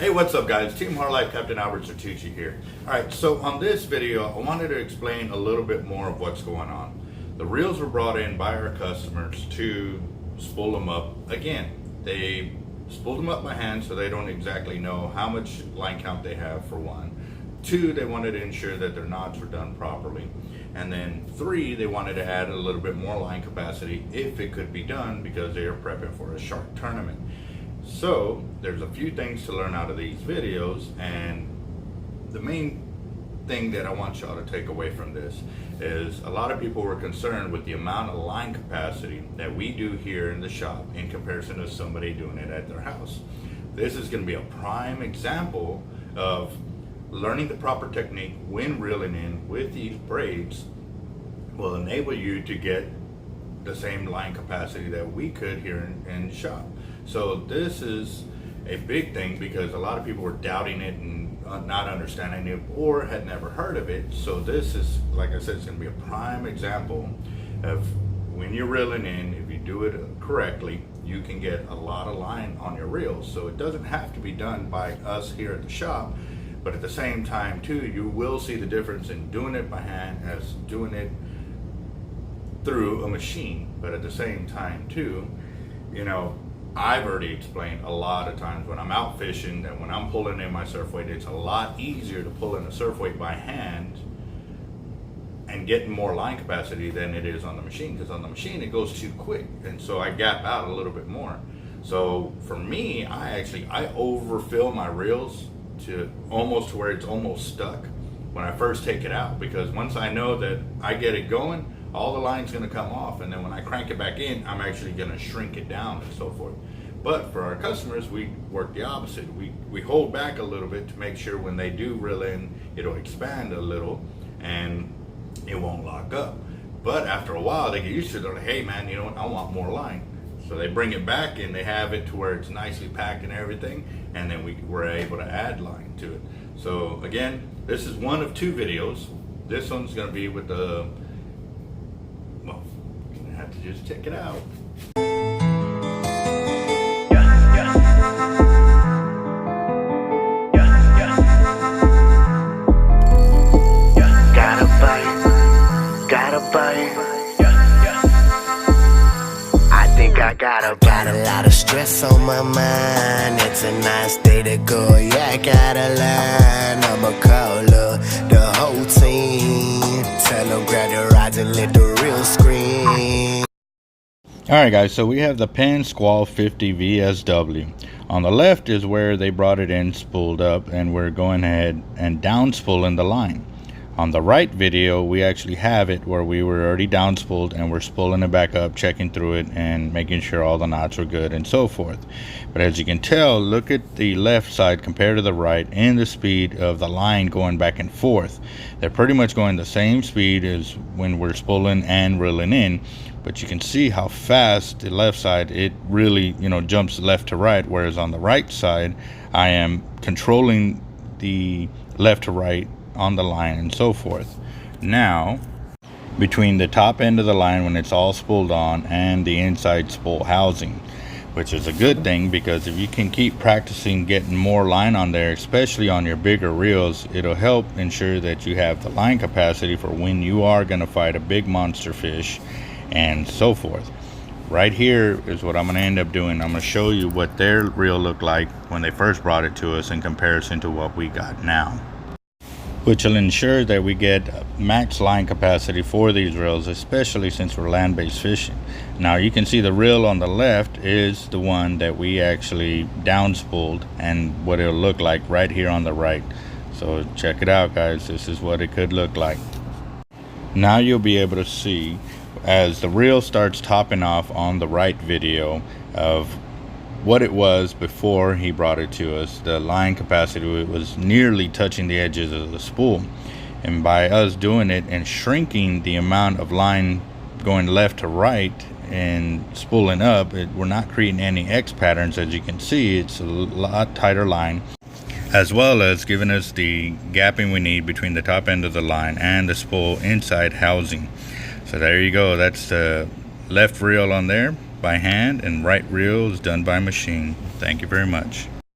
Hey, what's up guys? Team Hard Life Captain Albert here. Alright, so on this video, I wanted to explain a little bit more of what's going on. The reels were brought in by our customers to spool them up. Again, they spooled them up by hand so they don't exactly know how much line count they have, for one. Two, they wanted to ensure that their knots were done properly. And then three, they wanted to add a little bit more line capacity if it could be done because they are prepping for a shark tournament. So there's a few things to learn out of these videos, and the main thing that I want y'all to take away from this is a lot of people were concerned with the amount of line capacity that we do here in the shop in comparison to somebody doing it at their house. This is going to be a prime example of learning the proper technique when reeling in with these braids will enable you to get the same line capacity that we could here in the shop. So this is a big thing because a lot of people were doubting it and not understanding it or had never heard of it. So this is, like I said, it's going to be a prime example of when you're reeling in, if you do it correctly, you can get a lot of line on your reels. So it doesn't have to be done by us here at the shop, but at the same time too, you will see the difference in doing it by hand as doing it through a machine. But at the same time too, you know, I've already explained a lot of times when I'm out fishing that when I'm pulling in my surf weight, it's a lot easier to pull in a surf weight by hand and getting more line capacity than it is on the machine, because on the machine it goes too quick, and so I gap out a little bit more. So for me, I overfill my reels to almost to where it's almost stuck when I first take it out, because once I know that I get it going, all the line's going to come off, and then when I crank it back in, I'm actually going to shrink it down and so forth. But for our customers, we work the opposite. We hold back a little bit to make sure when they do reel in, it'll expand a little and it won't lock up. But after a while, they get used to it. They're like, hey man, you know what, I want more line. So they bring it back and they have it to where it's nicely packed and everything, and then we're able to add line to it. So again, this is one of two videos. This one's going to be with the, well, you're gonna have to just check it out. Gotta bite. I think I got a lot of stress on my mind. It's a nice day to go. Yeah, I gotta learn. I'ma call up the whole team. Tell them grab the rods and let the reel scream. Alright guys, so we have the Penn Squall 50 VSW. On the left is where they brought it in spooled up, and we're going ahead and down spooling the line. On the right video, we actually have it where we were already down spooled and we're spooling it back up, checking through it and making sure all the knots are good and so forth. But as you can tell, look at the left side compared to the right and the speed of the line going back and forth. They're pretty much going the same speed as when we're spooling and reeling in, but you can see how fast the left side, it really, you know, jumps left to right, whereas on the right side, I am controlling the left to right on the line and so forth. Now, between the top end of the line when it's all spooled on and the inside spool housing, which is a good thing, because if you can keep practicing getting more line on there, especially on your bigger reels, it'll help ensure that you have the line capacity for when you are going to fight a big monster fish and so forth. Right here is what I'm going to end up doing. I'm going to show you what their reel looked like when they first brought it to us in comparison to what we got now, which will ensure that we get max line capacity for these reels, especially since we're land-based fishing. Now you can see the reel on the left is the one that we actually down spooled, and what it'll look like right here on the right. So check it out guys, this is what it could look like. Now you'll be able to see as the reel starts topping off on the right video of what it was before he brought it to us. The line capacity was nearly touching the edges of the spool, and by us doing it and shrinking the amount of line going left to right and spooling up, we're not creating any X patterns. As you can see, it's a lot tighter line, as well as giving us the gapping we need between the top end of the line and the spool inside housing. So there you go, that's the left reel on there by hand, and right reel is done by machine. Thank you very much.